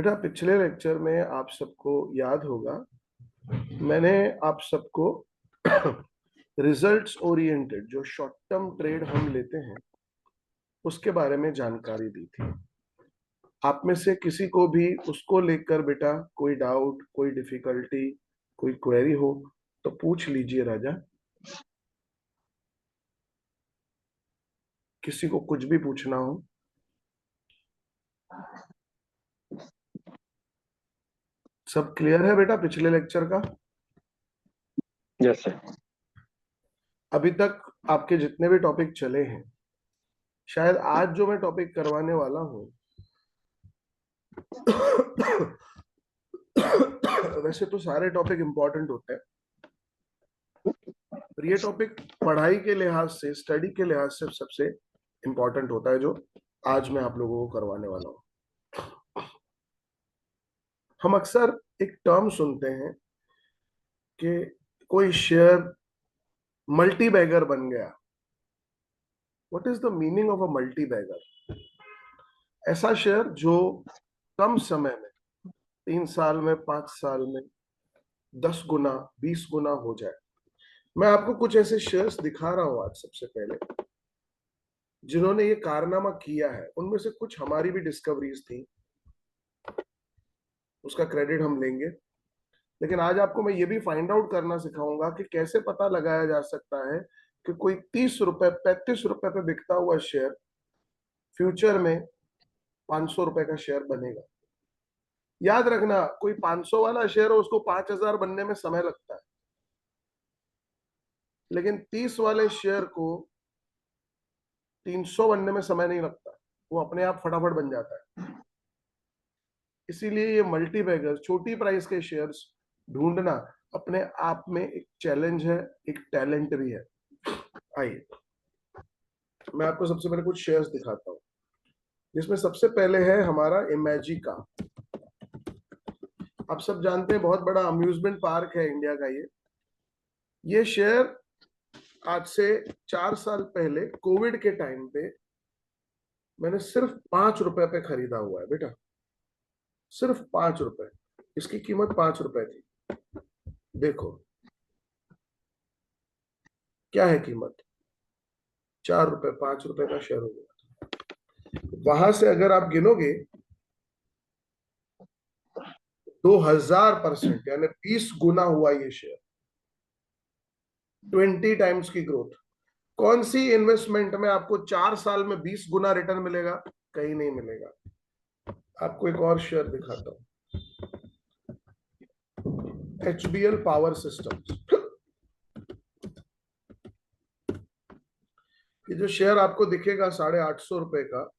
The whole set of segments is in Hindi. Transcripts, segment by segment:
बेटा पिछले लेक्चर में आप सबको याद होगा, मैंने आप सबको रिजल्ट्स ओरिएंटेड जो शॉर्ट टर्म ट्रेड हम लेते हैं उसके बारे में जानकारी दी थी। आप में से किसी को भी उसको लेकर बेटा कोई डाउट, कोई डिफिकल्टी, कोई क्वेरी हो तो पूछ लीजिए राजा। किसी को कुछ भी पूछना हो। सब क्लियर है बेटा पिछले लेक्चर का? Yes sir. अभी तक आपके जितने भी टॉपिक चले हैं, शायद आज जो मैं टॉपिक करवाने वाला हूं वैसे तो सारे टॉपिक इंपॉर्टेंट होते हैं, पर ये टॉपिक पढ़ाई के लिहाज से, स्टडी के लिहाज से सबसे इंपॉर्टेंट होता है, जो आज मैं आप लोगों को करवाने वाला हूं। हम अक्सर एक टर्म सुनते हैं कि कोई शेयर मल्टी बैगर बन गया। What is the meaning of a multibagger? ऐसा शेयर जो कम समय में, 3 साल में, 5 साल में 10 गुना, 20 गुना हो जाए। मैं आपको कुछ ऐसे शेयर्स दिखा रहा हूं आज सबसे पहले जिन्होंने ये कारनामा किया है। उनमें से कुछ हमारी भी डिस्कवरीज थी, उसका क्रेडिट हम लेंगे। लेकिन आज आपको मैं ये भी फाइंड आउट करना सिखाऊंगा कि कैसे पता लगाया जा सकता है कि कोई 30 रुपए, 35 रुपए पे बिकता हुआ शेयर फ्यूचर में 500 रुपए का शेयर बनेगा। याद रखना, कोई 500 वाला शेयर हो उसको 5000 बनने में समय लगता है, लेकिन 30 वाले शेयर को 300 बनने में समय नहीं लगता, वो अपने आप फटाफट बन जाता है। इसीलिए ये मल्टी बैगर, छोटी प्राइस के शेयर्स ढूंढना अपने आप में एक चैलेंज है, एक टैलेंट भी है। आइए मैं आपको सबसे पहले कुछ शेयर्स दिखाता हूं, जिसमें सबसे पहले है हमारा इमेजिका। आप सब जानते हैं बहुत बड़ा अम्यूजमेंट पार्क है इंडिया का। ये शेयर आज से 4 साल पहले कोविड के टाइम पे मैंने सिर्फ 5 रुपए पे खरीदा हुआ है बेटा, सिर्फ 5 रुपए। इसकी कीमत 5 रुपए थी। देखो क्या है कीमत, 4 रुपए, 5 रुपए का शेयर हो गया। वहां से अगर आप गिनोगे 2000%, यानी 20 गुना हुआ ये शेयर, 20 टाइम्स की ग्रोथ। कौन सी इन्वेस्टमेंट में आपको 4 साल में 20 गुना रिटर्न मिलेगा? कहीं नहीं मिलेगा। आपको एक और शेयर दिखाता हूं, HBL पावर सिस्टम्स। ये जो शेयर आपको दिखेगा 850 रुपए का,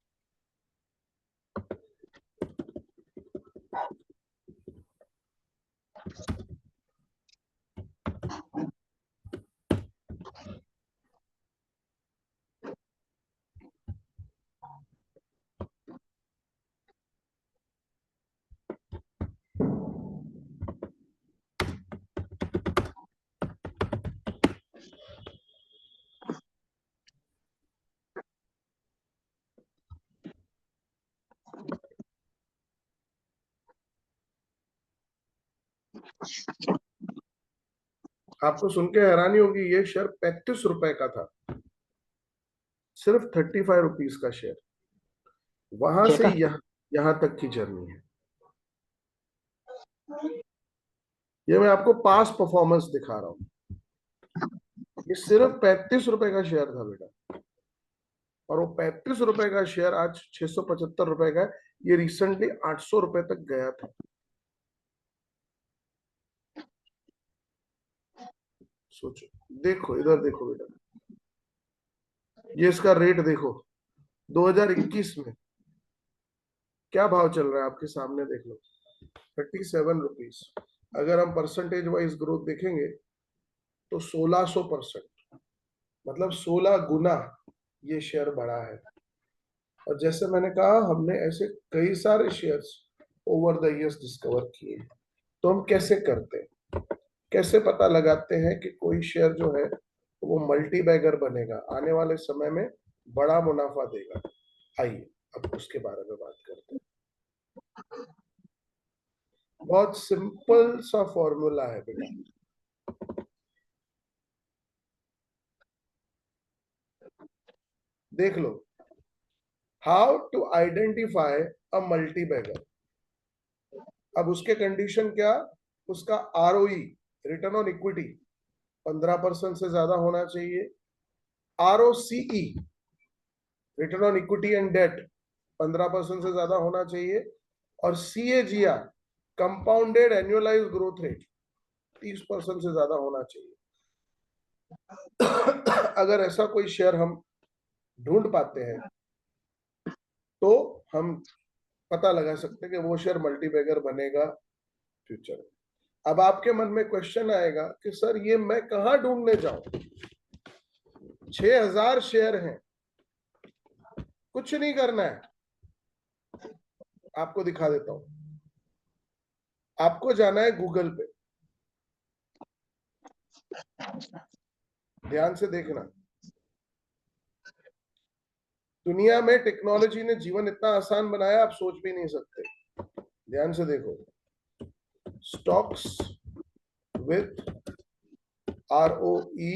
आपको सुन के हैरानी होगी, ये शेयर 35 रुपए का था, सिर्फ 35 रुपीज का शेयर। वहां से यहां तक की जर्नी है। ये मैं आपको पास परफॉर्मेंस दिखा रहा हूं। ये सिर्फ 35 रुपए का शेयर था बेटा, और वो 35 रुपए का शेयर आज 675 रुपए का है। ये रिसेंटली 800 रुपए तक गया था। सोचो, देखो इधर देखो बेटा, ये इसका रेट देखो 2021 में क्या भाव चल रहा है आपके सामने, देख लो 37 रुपीज। अगर हम परसेंटेज वाइज ग्रोथ देखेंगे तो 1600%, मतलब 16 गुना ये शेयर बढ़ा है। और जैसे मैंने कहा, हमने ऐसे कई सारे shares over the years discover किए हैं। तो हम कैसे करते हैं, कैसे पता लगाते हैं कि कोई शेयर जो है वो मल्टी बैगर बनेगा, आने वाले समय में बड़ा मुनाफा देगा? आइए अब उसके बारे में बात करते हैं। बहुत सिंपल सा फॉर्मूला है बेटा, देख लो। How to identify a multibagger. अब उसके कंडीशन क्या, उसका आरओई, रिटर्न ऑन इक्विटी 15% से ज्यादा होना चाहिए, ROCE, return on equity and debt 15% से ज्यादा होना चाहिए, और CAGR, compounded annualise growth rate 30% से ज्यादा होना चाहिए। अगर ऐसा कोई शेयर हम ढूंढ पाते हैं तो हम पता लगा सकते हैं कि वो शेयर मल्टीबैगर बनेगा फ्यूचर में। अब आपके मन में क्वेश्चन आएगा कि सर ये मैं कहां ढूंढने जाऊं, 6000 शेयर हैं, कुछ नहीं करना है। आपको दिखा देता हूं, आपको जाना है गूगल पे, ध्यान से देखना। दुनिया में टेक्नोलॉजी ने जीवन इतना आसान बनाया आप सोच भी नहीं सकते। ध्यान से देखो, stocks with ROE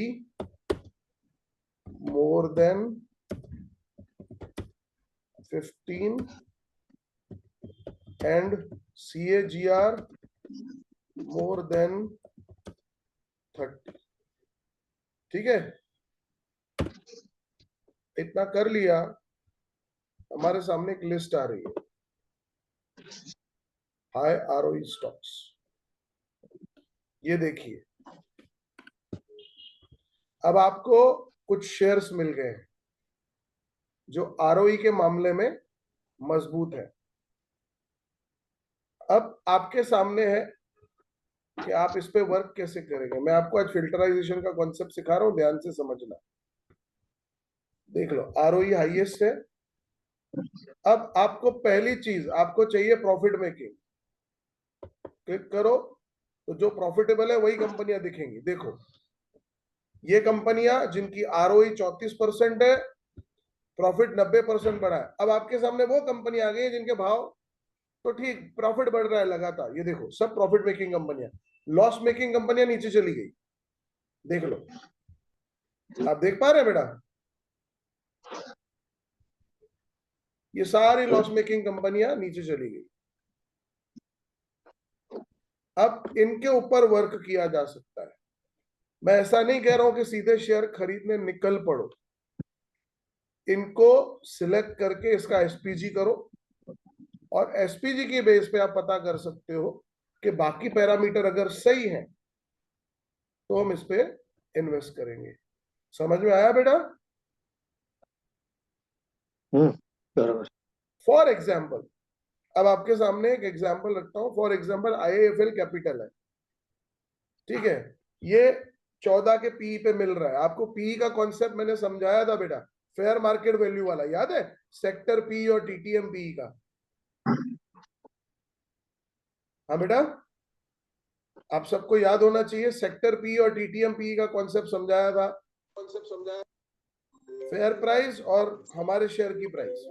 more than 15 and CAGR more than 30। ठीक है, इतना कर लिया, हमारे सामने एक लिस्ट आ रही है, हाई ROE स्टॉक्स। ये देखिए, अब आपको कुछ शेयर्स मिल गए हैं जो ROE के मामले में मजबूत है। अब आपके सामने है कि आप इस पे वर्क कैसे करेंगे। मैं आपको आज फिल्टराइजेशन का कॉन्सेप्ट सिखा रहा हूं, ध्यान से समझना। देख लो, ROE हाईएस्ट है। अब आपको पहली चीज आपको चाहिए प्रॉफिट मेकिंग। क्लिक करो तो जो प्रॉफिटेबल है वही कंपनियां दिखेंगी। देखो, ये कंपनियां जिनकी ROE 34% है, प्रॉफिट 90% बढ़ा है। अब आपके सामने वो कंपनी आ गई है जिनके भाव तो ठीक, प्रॉफिट बढ़ रहा है लगातार। ये देखो, सब प्रॉफिट मेकिंग कंपनियां। लॉस मेकिंग कंपनियां नीचे चली गई, देख लो। आप देख पा रहे हैं बेटा, ये सारी लॉस मेकिंग कंपनियां नीचे चली गई। अब इनके ऊपर वर्क किया जा सकता है। मैं ऐसा नहीं कह रहा हूं कि सीधे शेयर खरीदने निकल पड़ो, इनको सिलेक्ट करके इसका एसपीजी करो, और एसपीजी की बेस पे आप पता कर सकते हो कि बाकी पैरामीटर अगर सही है तो हम इस पे इन्वेस्ट करेंगे। समझ में आया बेटा? बराबर। फॉर एग्जाम्पल, अब आपके सामने एक एग्जाम्पल रखता हूं। फॉर एग्जाम्पल IIFL कैपिटल है, ठीक है, ये 14 के पीई पे मिल रहा है। आपको पीई का कॉन्सेप्ट मैंने समझाया था बेटा, फेयर मार्केट वैल्यू वाला, याद है? सेक्टर पीई और TTM पीई का। हाँ बेटा, आप सबको याद होना चाहिए, सेक्टर पी और TTM पी का कॉन्सेप्ट समझाया था। फेयर प्राइस और हमारे शेयर की प्राइस।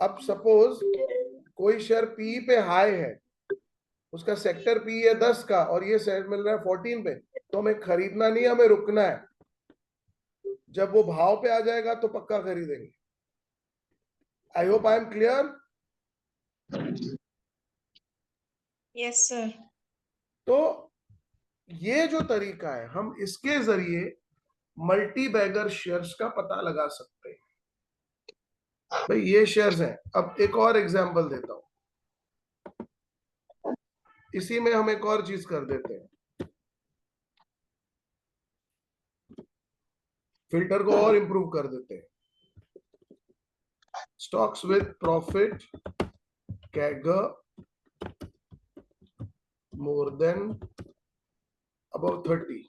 अब सपोज कोई शेयर पी पे हाई है, उसका सेक्टर पी है 10 का और ये शेयर मिल रहा है 14 पे, तो हमें खरीदना नहीं, हमें रुकना है। जब वो भाव पे आ जाएगा तो पक्का खरीदेंगे। I hope I am clear. Yes sir. तो ये जो तरीका है, हम इसके जरिए मल्टी बैगर शेयर्स का पता लगा सकते हैं। भाई ये शेयर्स हैं। अब एक और एग्जांपल देता हूं, इसी में हम एक और चीज कर देते हैं, फिल्टर को और इंप्रूव कर देते हैं। Stocks with profit CAGR more than about 30।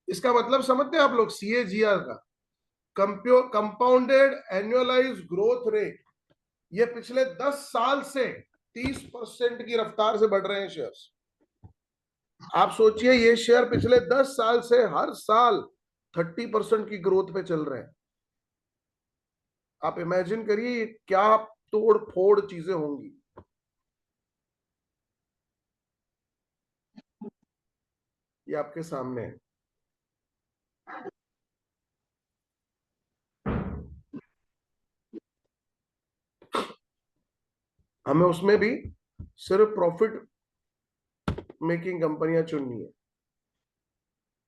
इसका मतलब समझते हैं आप लोग? CAGR का कंपाउंडेड एनुअलाइज ग्रोथ रेट, ये पिछले 10 साल से 30% की रफ्तार से बढ़ रहे हैं शेयर्स। आप सोचिए ये शेयर पिछले 10 साल से हर साल 30% की ग्रोथ पे चल रहे हैं। आप इमेजिन करिए क्या तोड़ फोड़ चीजें होंगी। ये आपके सामने है। हमें उसमें भी सिर्फ प्रॉफिट मेकिंग कंपनियां चुननी है।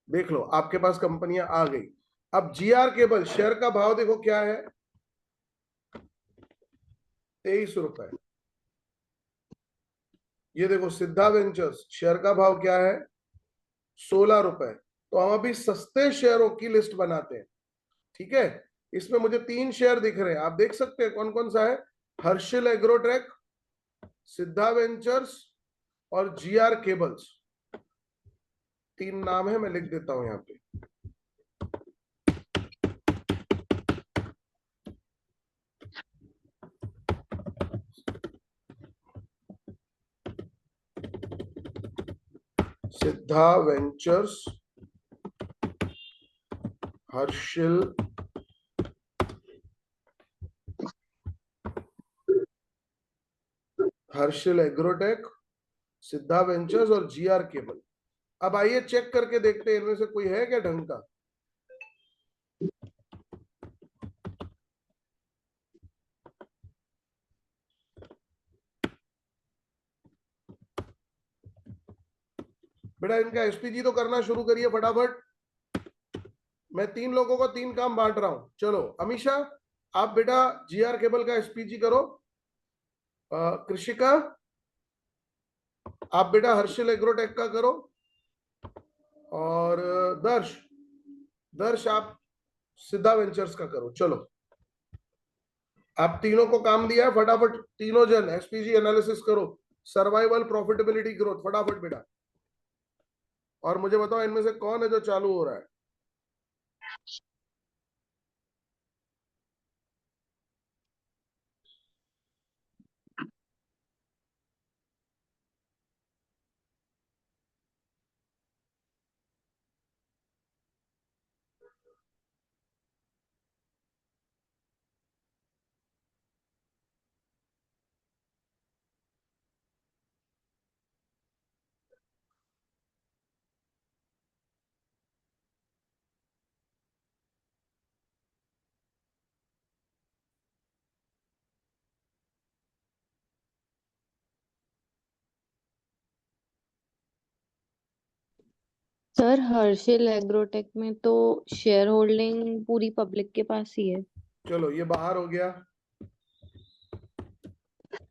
देख लो आपके पास कंपनियां आ गई। अब जीआर केबल शेयर का भाव देखो क्या है, 23 रुपए। ये देखो सिद्धा वेंचर्स शेयर का भाव क्या है, 16 रुपए। तो हम अभी सस्ते शेयरों की लिस्ट बनाते हैं, ठीक है। इसमें मुझे 3 शेयर दिख रहे हैं, आप देख सकते हैं कौन कौन सा है। हर्षिल एग्रोटेक, सिद्धा वेंचर्स और जीआर केबल्स। 3 नाम है, मैं लिख देता हूं यहां पे। सिद्धा वेंचर्स, हर्षिल एग्रोटेक, सिद्धा वेंचर्स और जीआर केबल। अब आइए चेक करके देखते हैं इनमें से कोई है क्या ढंग का। बेटा इनका एसपीजी तो करना शुरू करिए फटाफट। मैं 3 लोगों को 3 काम बांट रहा हूं। चलो अमीषा, आप बेटा जीआर केबल का एसपीजी करो। कृषिका, आप बेटा हर्षिल एग्रोटेक का करो। और दर्श, आप सिद्धा वेंचर्स का करो। चलो आप तीनों को काम दिया है, फटाफट तीनों जन एसपीजी एनालिसिस करो। सर्वाइवल, प्रॉफिटेबिलिटी, ग्रोथ, फटाफट बेटा। और मुझे बताओ इनमें से कौन है जो चालू हो रहा है। सर हर्षिल एग्रोटेक में तो शेयर होल्डिंग पूरी पब्लिक के पास ही है। चलो ये बाहर हो गया।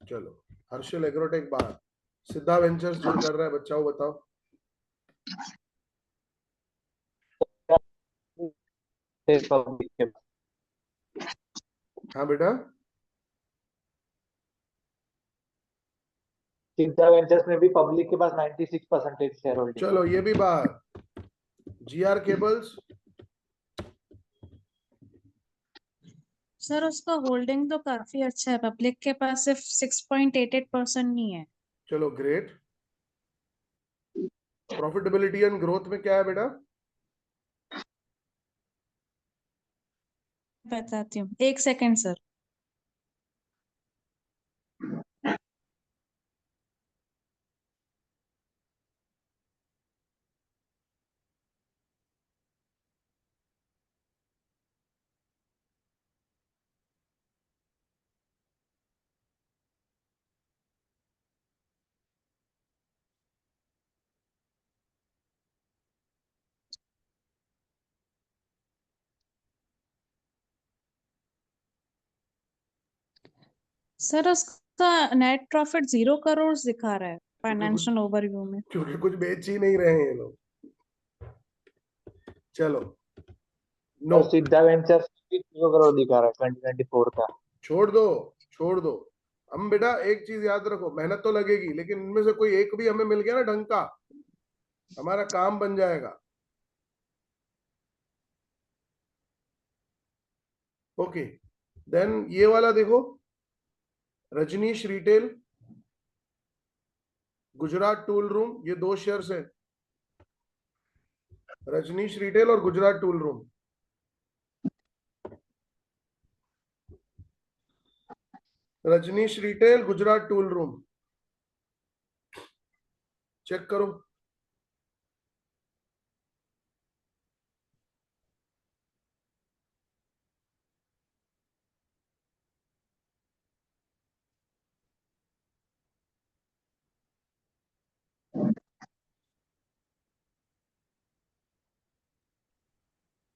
चलो हर्षिल एग्रोटेक बाहर। सिद्धा वेंचर्स जो कर रहा है बच्चाओं बताओ। पब्लिक के हाँ बेटा, सिद्धा वेंचर्स में भी पब्लिक के पास 96% शेयर होल्डिंग चलो है। ये भी बाहर। जीआर केबल्स, सर उसका होल्डिंग तो काफी अच्छा है, पब्लिक के पास सिर्फ 6.88% नहीं है। चलो ग्रेट। प्रॉफिटेबिलिटी एंड ग्रोथ में क्या है बेटा। बताती हूँ, एक सेकेंड सर। सर उसका नेट प्रॉफिट 0 करोड़ दिखा रहा है क्योंकि कुछ फाइनेंशियल ओवरव्यू में। बेच ही नहीं रहे हैं ये लोग। चलो नो, और सिद्धा वेंचर्स 0 करोड़ दिखा रहा है 2024 का। छोड़ दो, छोड़ दो। हम बेटा एक चीज याद रखो, मेहनत तो लगेगी लेकिन इनमें से कोई एक भी हमें मिल गया ना ढंग का, हमारा काम बन जाएगा। ओके, देन ये वाला देखो, Rajneesh retail, Gujarat tool room, ये 2 शेयर्स है, रजनीश रिटेल और Gujarat tool room. Rajneesh retail, Gujarat tool room, check करो।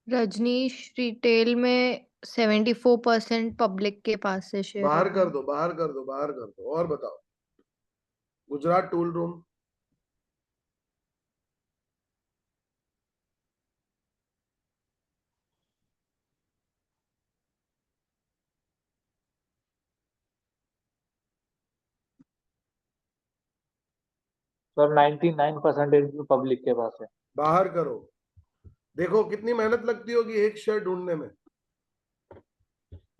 रजनीश रिटेल में 74% पब्लिक के पास है शेयर बाहर कर होल्डिंग। दो, बाहर कर दो, बाहर कर दो। और बताओ, Gujarat tool room. Sir 99% public के पास है। बाहर करो। देखो कितनी मेहनत लगती होगी एक शेयर ढूंढने में।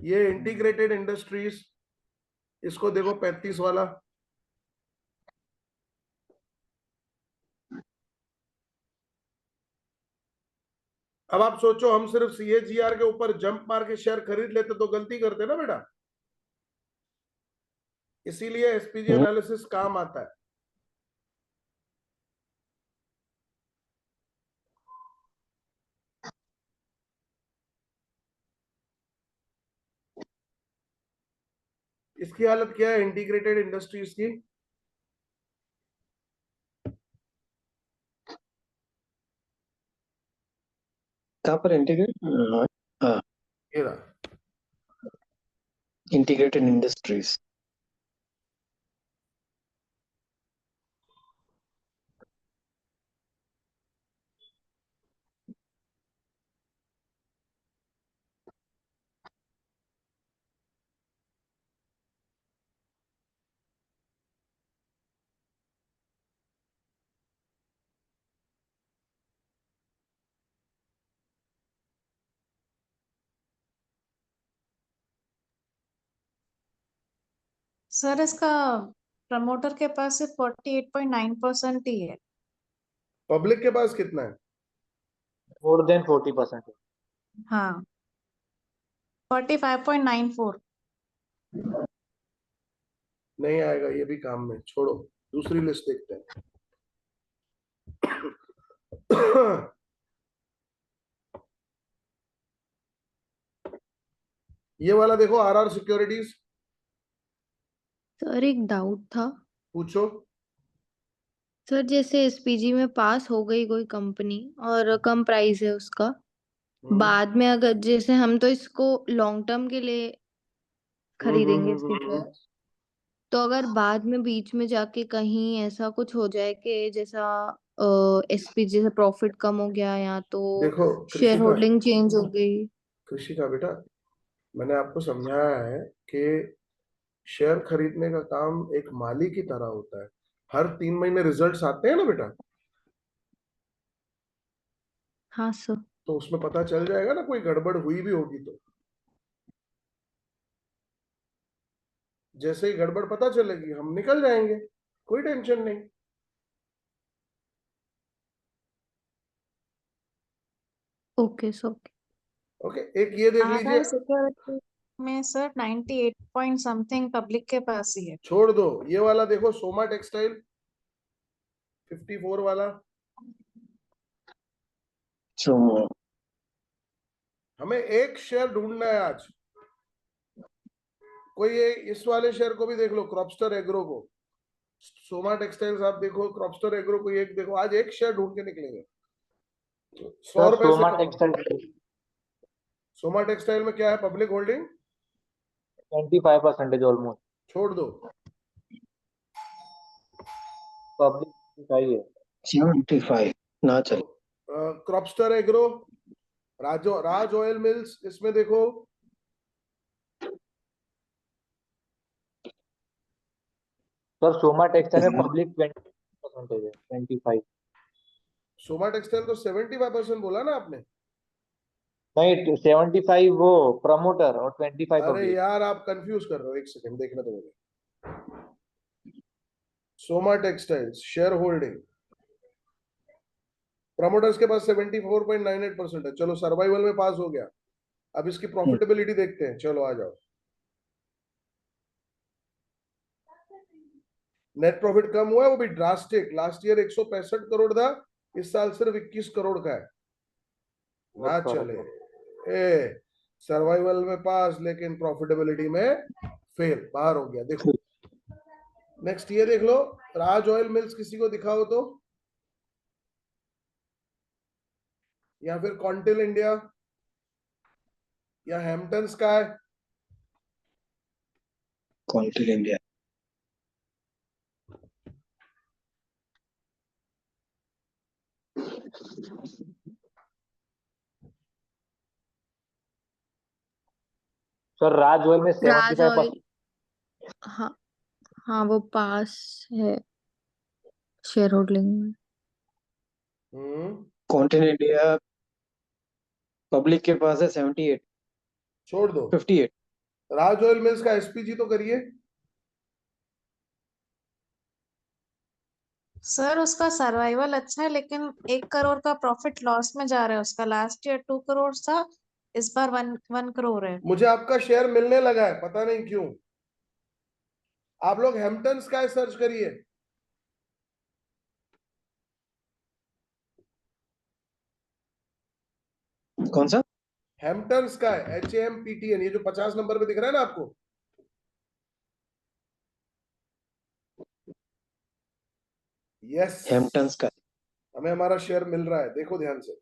ये इंटीग्रेटेड इंडस्ट्रीज, इसको देखो 35 वाला। अब आप सोचो, हम सिर्फ CAGR के ऊपर जंप मार के शेयर खरीद लेते तो गलती करते ना बेटा। इसीलिए SPG एनालिसिस काम आता है। इसकी हालत क्या है इंटीग्रेटेड इंडस्ट्रीज की? कहाँ पर इंटीग्रेट? हाँ, ये रहा। Integrated industries. सर इसका प्रमोटर के पास सिर्फ 48.9% ही है। पब्लिक के पास कितना है? More than 40%। हाँ, 45.94। नहीं आएगा ये भी काम में, छोड़ो, दूसरी लिस्ट देखते हैं। ये वाला देखो, RR सिक्योरिटीज। सर एक डाउट था। पूछो। सर जैसे एसपीजी में पास हो गई कोई कंपनी और कम प्राइस है उसका, बाद में अगर जैसे हम तो इसको लॉन्ग टर्म के लिए खरीदेंगे इसके शेयर, तो अगर बाद में बीच में जाके कहीं ऐसा कुछ हो जाए कि जैसा एसपीजी से प्रॉफिट कम हो गया या तो देखो शेयर कृषिका, होल्डिंग चेंज हो गई। कृषिका बेटा, मैंने आपको समझाया है कि शेयर खरीदने का काम एक माली की तरह होता है। हर 3 महीने रिजल्ट्स आते हैं ना बेटा, हाँ सर। तो उसमें पता चल जाएगा ना कोई गड़बड़ हुई भी होगी तो। जैसे ही गड़बड़ पता चलेगी हम निकल जाएंगे, कोई टेंशन नहीं। Okay sir. ओके, एक ये देख लीजिए। आधार सिक्योरिटी में सर 98 पॉइंट समथिंग पब्लिक के पास ही है। छोड़ दो, ये वाला देखो, सोमा टेक्सटाइल 54 वाला। So, हमें एक शेयर ढूंढना है आज। कोई ये इस वाले शेयर को भी देख लो, क्रॉपस्टर एग्रो को। सोमा टेक्सटाइल्स आप देखो, क्रॉपस्टर एग्रो को एक देखो, आज एक शेयर ढूंढ के निकलेंगे। 100 सर रुपए से सोमा कम। टेक्सटाइल सोमा टेक्सटाइल में क्या है पब्लिक होल्डिंग? 25% ऑलमोस्ट। छोड़ दो। पब्लिक का ही है। 75 ना चल। क्रॉपस्टर एग्रो, राज ऑयल मिल्स, इसमें देखो। सर सोमा टेक्सटाइल में पब्लिक 20% है, 25। सोमा टेक्सटाइल तो 75% बोला ना आपने। नहीं 75 वो प्रमोटर और 25 अरे पब्लिक। यार आप कंफ्यूज कर रहे हो, एक सेकंड देखना तो मुझे। Soma textiles share holding, promoters के पास 74.98% है। चलो सर्वाइवल में पास हो गया, अब इसकी प्रॉफिटेबिलिटी देखते हैं। चलो आ जाओ। नेट प्रॉफिट कम हुआ है, वो भी ड्रास्टिक। लास्ट ईयर 165 करोड़ था, इस साल सिर्फ 21 करोड़ का है। ना चले। ए सर्वाइवल में पास, लेकिन प्रॉफिटेबिलिटी में फेल, बाहर हो गया। देखो नेक्स्ट ये देख लो, राज ऑयल मिल्स किसी को दिखाओ तो, या फिर कॉन्टिल इंडिया या हैम्पटन स्काई। कॉन्टिल इंडिया। सर राज ऑयल में राज 75%। ऑयल, हाँ हाँ वो पास है शेयर होल्डिंग में। कॉन्टिल इंडिया पब्लिक के पास है 78, छोड़ दो। 58। राज ऑयल मिल्स का एसपीजी तो करिए। सर उसका सर्वाइवल अच्छा है, लेकिन 1 करोड़ का प्रॉफिट लॉस में जा रहा है उसका। लास्ट ईयर 2 करोड़ था, इस बार 1 करोड़ है। मुझे आपका शेयर मिलने लगा है, पता नहीं क्यों। आप लोग हैम्पटन स्काई सर्च करिए। कौन सा? हैम्पटन स्काई, HAMPTN, ये जो 50 नंबर पे दिख रहा है ना आपको, यस, हैम्पटन का। हमें हमारा शेयर मिल रहा है। देखो ध्यान से,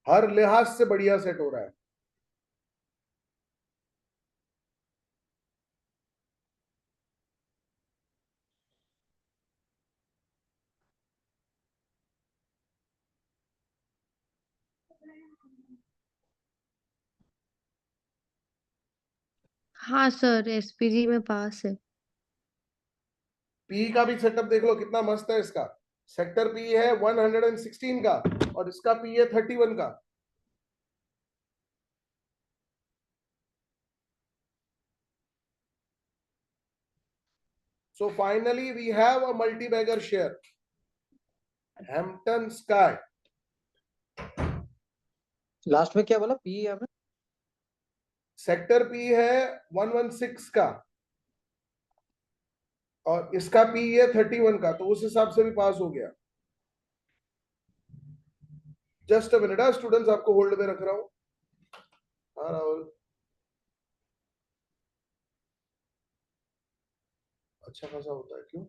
हर लिहाज से बढ़िया सेट हो रहा है। हाँ सर एसपीजी में पास है। पी का भी सेटअप देख लो कितना मस्त है इसका। सेक्टर पी है 116 का, और इसका पी है 31 का। So finally we have a multi-bagger share, Hampton Sky. Last में क्या बोला? पी आपने? सेक्टर पी है 116 का, और इसका पी है 31 का, तो उस हिसाब से भी पास हो गया। जस्ट अ मिनट स्टूडेंट्स, आपको होल्ड में रख रहा हूं। हाँ राहुल, अच्छा खासा होता है क्यों?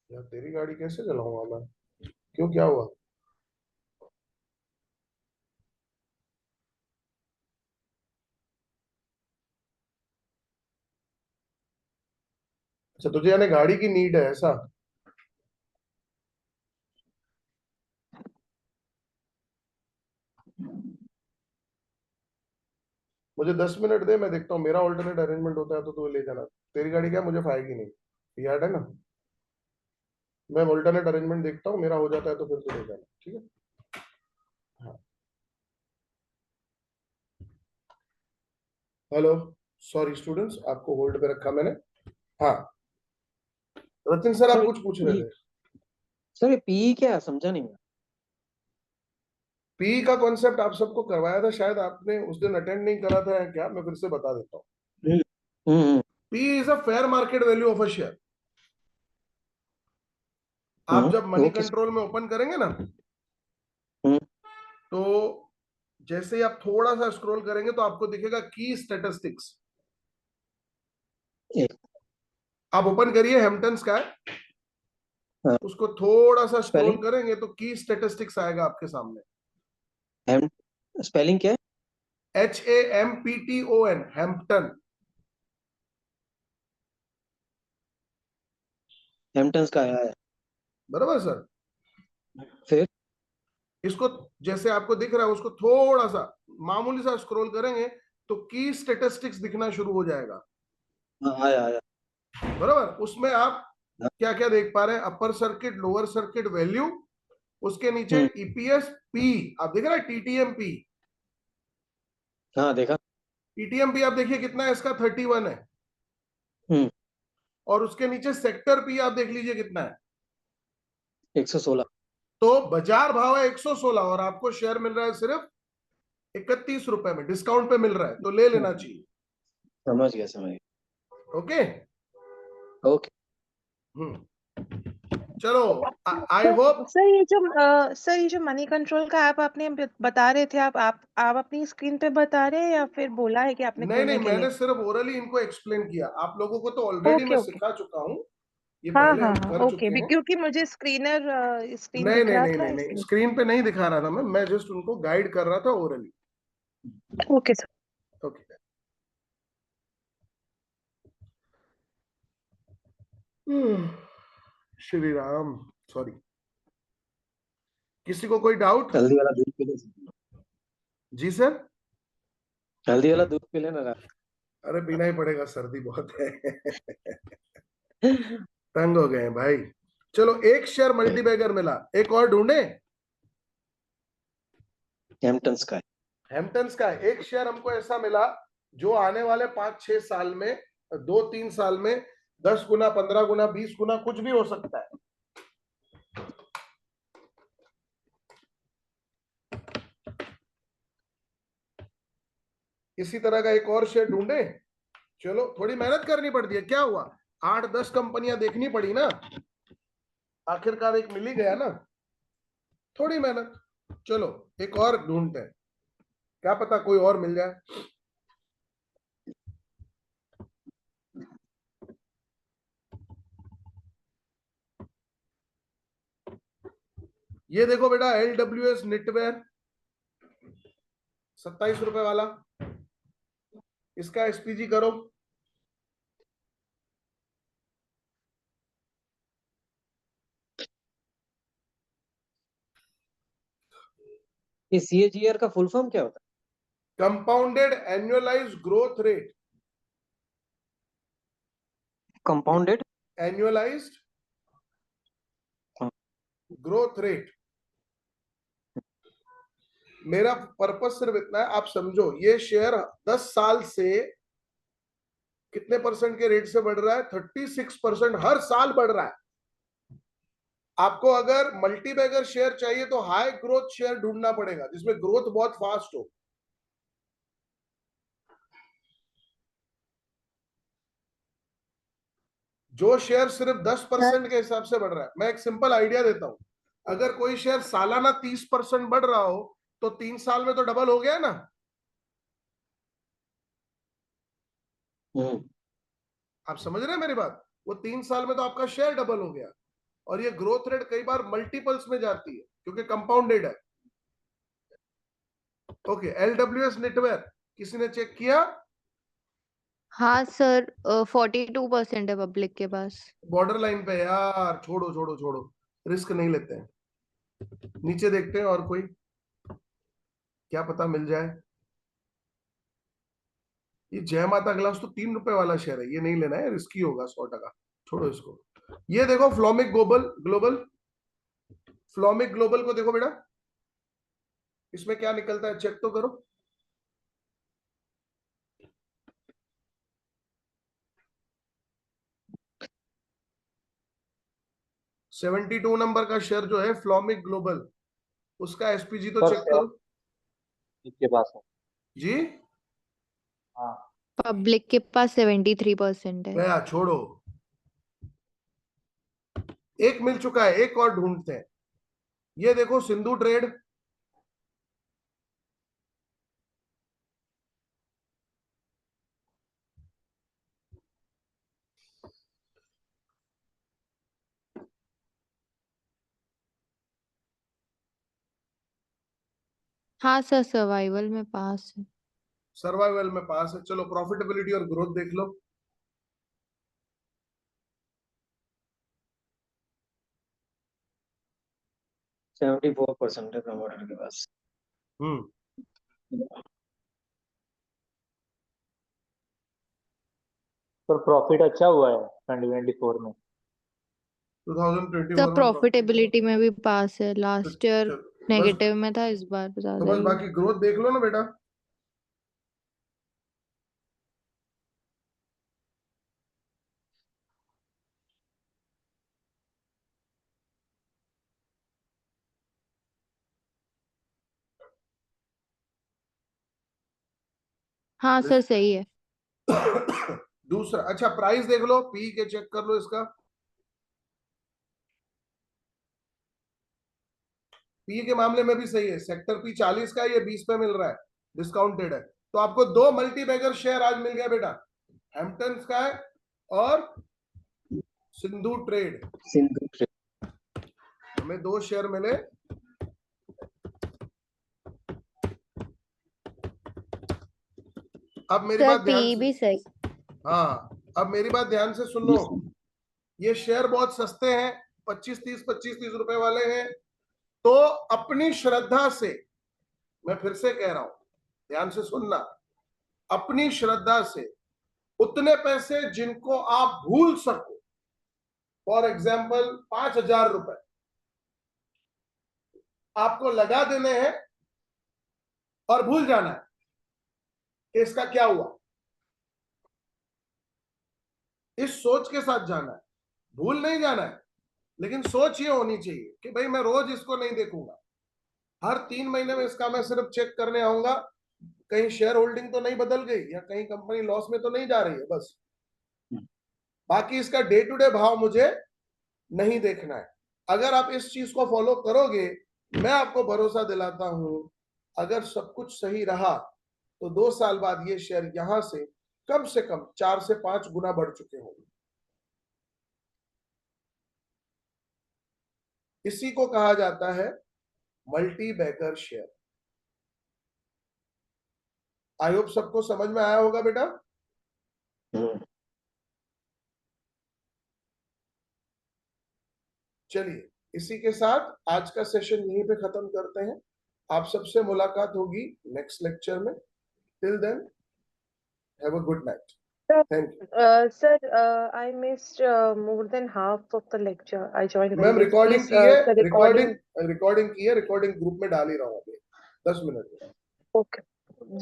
यार तेरी गाड़ी कैसे चलाऊंगा मैं? क्यों, क्या हुआ? अच्छा, तुझे यानी गाड़ी की नीड है ऐसा? मुझे 10 मिनट दे, मैं देखता हूँ। मेरा ऑल्टरनेट अरेंजमेंट होता है तो तू ले जाना। तेरी गाड़ी क्या मुझे खाएगी नहीं, याद है ना? मैं ऑल्टरनेट अरेंजमेंट देखता हूँ, मेरा हो जाता है तो फिर तू ले जाना, ठीक है? हाँ। हेलो, सॉरी स्टूडेंट्स, आपको होल्ड पे रखा मैंने। हाँ रतिन सर, आप सर कुछ पूछ रहे थे। सर ये पी क्या समझा नहीं मैं। पी का कॉन्सेप्ट आप सबको करवाया था, शायद आपने उस दिन अटेंड नहीं करा था, क्या? मैं फिर से बता देता हूँ। P is a fair market value of a share. आप जब मनी वो किस? कंट्रोल में ओपन करेंगे ना, हम्म, तो जैसे ही आप थोड़ा सा स्क्रॉल करेंगे तो आपको दिखेगा की स्टैटिस्टिक्स। एक, आप ओपन करिए हैम्पटन स्काई, हाँ, उसको थोड़ा सा स्क्रॉल स्पेलिंग? करेंगे तो की स्टैटिस्टिक्स आएगा आपके सामने। हैम स्पेलिंग क्या है? HAMPTON, Hampton. हैम्पटन्स का है। बराबर सर। फिर इसको जैसे आपको दिख रहा है, उसको थोड़ा सा मामूली सा स्क्रॉल करेंगे तो की स्टैटिस्टिक्स दिखना शुरू हो जाएगा। हाँ, आया आया। बराबर, उसमें आप हाँ, क्या क्या देख पा रहे हैं? Upper circuit, lower circuit value, उसके नीचे ईपीएस पी, आप देख रहे हैं टीटीएम पी, हाँ देखा। टीटीएम पी आप देखिए कितना है, इसका 31 है। हम्म। और उसके नीचे सेक्टर पी आप देख लीजिए कितना है, 116। तो बाजार भाव है 116 और आपको शेयर मिल रहा है सिर्फ 31 रुपए में, डिस्काउंट पे मिल रहा है, तो ले लेना चाहिए। समझ गया समझ गया। ओके। ओके। चलो, आई होप। सर ये जो मनी कंट्रोल का ऐप आपने बता रहे थे, आप अपनी स्क्रीन पे बता रहे हैं या फिर बोला है कि आपने नहीं खोलने के मैंने लिए? सिर्फ ओरली इनको एक्सप्लेन किया, आप लोगों को तो ऑलरेडी ओके मैं ओके। सिखा चुका हूँ, ये हाँ पहले हाँ हम हाँ कर ओके, चुके हैं। क्योंकि मुझे स्क्रीन नहीं दिख नहीं रहा नहीं था नहीं नहीं, इसलिए। स्क्रीन पे नहीं दिखा रहा था मैं जस्ट उनको गाइड कर रहा था orally. Okay sir. Okay. Shri Ram, sorry, किसी को कोई डाउट? हल्दी वाला दूध पी ले। जी सर। हल्दी वाला दूध पी लेना रात। अरे पीना ही पड़ेगा, सर्दी बहुत है। तंग हो गए हैं भाई। चलो, एक शेयर मल्टीबैगर मिला, एक और ढूंढे। हैम्पटन्स का है। हैम्पटन्स का एक शेयर हमको ऐसा मिला जो आने वाले 5-6 साल में, 2-3 साल में 10 गुना, 15 गुना, 20 गुना कुछ भी हो सकता है। इसी तरह का एक और शेयर ढूंढे। चलो, थोड़ी मेहनत करनी पड़ती है, क्या हुआ, 8-10 कंपनियां देखनी पड़ी ना, आखिरकार एक मिल ही गया ना, थोड़ी मेहनत। चलो, एक और ढूंढते हैं, क्या पता कोई और मिल जाए। ये देखो बेटा, LWS निटवेयर, 27 रुपए वाला, इसका एसपीजी करो। ये CAGR का फुल फॉर्म क्या होता कंपाउंडेड एनुअलाइज ग्रोथ रेट, है? Compounded annualised growth rate. मेरा पर्पस सिर्फ इतना है, आप समझो, ये शेयर 10 साल से कितने परसेंट के रेट से बढ़ रहा है, 36% हर साल बढ़ रहा है। आपको अगर मल्टीबैगर शेयर चाहिए तो हाई ग्रोथ शेयर ढूंढना पड़ेगा जिसमें ग्रोथ बहुत फास्ट हो। जो शेयर सिर्फ 10% के हिसाब से बढ़ रहा है, मैं एक सिंपल आइडिया देता हूं, अगर कोई शेयर सालाना 30% बढ़ रहा हो तो 3 साल में तो डबल हो गया ना। आप समझ रहे हैं मेरी बात, वो 3 साल में तो आपका शेयर डबल हो गया। और ये ग्रोथ रेट कई बार मल्टीपल्स में जाती है क्योंकि कंपाउंडेड है। ओके, LWS नेटवेयर किसी ने चेक किया? हाँ सर, 42% है पब्लिक के पास। बॉर्डर लाइन पे यार, छोड़ो छोड़ो छोड़ो, रिस्क नहीं लेते हैं। नीचे देखते हैं और कोई, क्या पता मिल जाए। ये जय माता ग्लास तो 3 रुपए वाला शेयर है, ये नहीं लेना है, रिस्की होगा 100%, छोड़ो इसको। ये देखो फ्लोमिक ग्लोबल, फ्लोमिक ग्लोबल को देखो बेटा, इसमें क्या निकलता है चेक तो करो। $72 नंबर का शेयर जो है फ्लोमिक ग्लोबल, उसका एसपीजी तो सर चेक शेयर करो। इसके पास है। जी, हाँ पब्लिक के पास 73% है। गया, छोड़ो, एक मिल चुका है, एक और ढूंढते हैं। ये देखो सिंधु ट्रेड, हाँ सर, सर्वाइवल में पास है। सर्वाइवल में पास है। चलो, प्रॉफिटेबिलिटी और ग्रोथ देख लो। 74% है प्रमोटर के पास। सर प्रॉफिट अच्छा हुआ है 2024 में। 2024 सर में प्रॉफिटेबिलिटी में भी पास है, लास्ट ईयर चलो, बस नेगेटिव में था, इस बार तो ज्यादा बस ही है। बाकी ग्रोथ देख लो ना बेटा। हाँ सर सही है। दूसरा, अच्छा प्राइस देख लो, पी के चेक कर लो इसका। पी के मामले में भी सही है, सेक्टर पी 40 का है, ये 20 पे मिल रहा है, डिस्काउंटेड है। तो आपको 2 मल्टी बैगर शेयर आज मिल गया बेटा, हैम्पटन का है और सिंधु ट्रेड। सिंधु ट्रेड। हमें 2 शेयर मिले। अब मेरी सर बात ध्यान पी से, भी सही। हाँ अब मेरी बात ध्यान से सुन लो। ये शेयर बहुत सस्ते हैं, 25-30 रुपए वाले हैं। तो अपनी श्रद्धा से, मैं फिर से कह रहा हूं, ध्यान से सुनना, अपनी श्रद्धा से उतने पैसे जिनको आप भूल सको, फॉर एग्जाम्पल 5,000 रुपए आपको लगा देने हैं और भूल जाना है कि इसका क्या हुआ। इस सोच के साथ जाना है, भूल नहीं जाना है, लेकिन सोच ये होनी चाहिए कि भाई मैं रोज इसको नहीं देखूंगा, हर 3 महीने में इसका मैं सिर्फ चेक करने आऊंगा, कहीं शेयर होल्डिंग तो नहीं बदल गई या कहीं कंपनी लॉस में तो नहीं जा रही है, बस। बाकी इसका डे टू डे भाव मुझे नहीं देखना है। अगर आप इस चीज को फॉलो करोगे, मैं आपको भरोसा दिलाता हूं, अगर सब कुछ सही रहा तो 2 साल बाद ये शेयर यहां से कम 4 से 5 गुना बढ़ चुके होंगे। इसी को कहा जाता है multibagger share. I hope सबको समझ में आया होगा बेटा। चलिए, इसी के साथ आज का सेशन यहीं पे खत्म करते हैं। आप सबसे मुलाकात होगी नेक्स्ट लेक्चर में। Till then have a good night. Thank you. Sir, I missed more than half of the lecture. I joined very ma'am late. Recording Please, की है, sir, recording. रिकॉर्डिंग ग्रुप में डाल ही रहा हूँ अभी 10 मिनट में। Okay.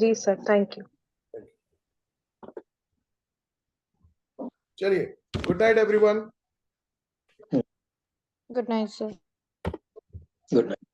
Ji, sir. Thank you. चलिए, good night everyone. Good night sir. Good night.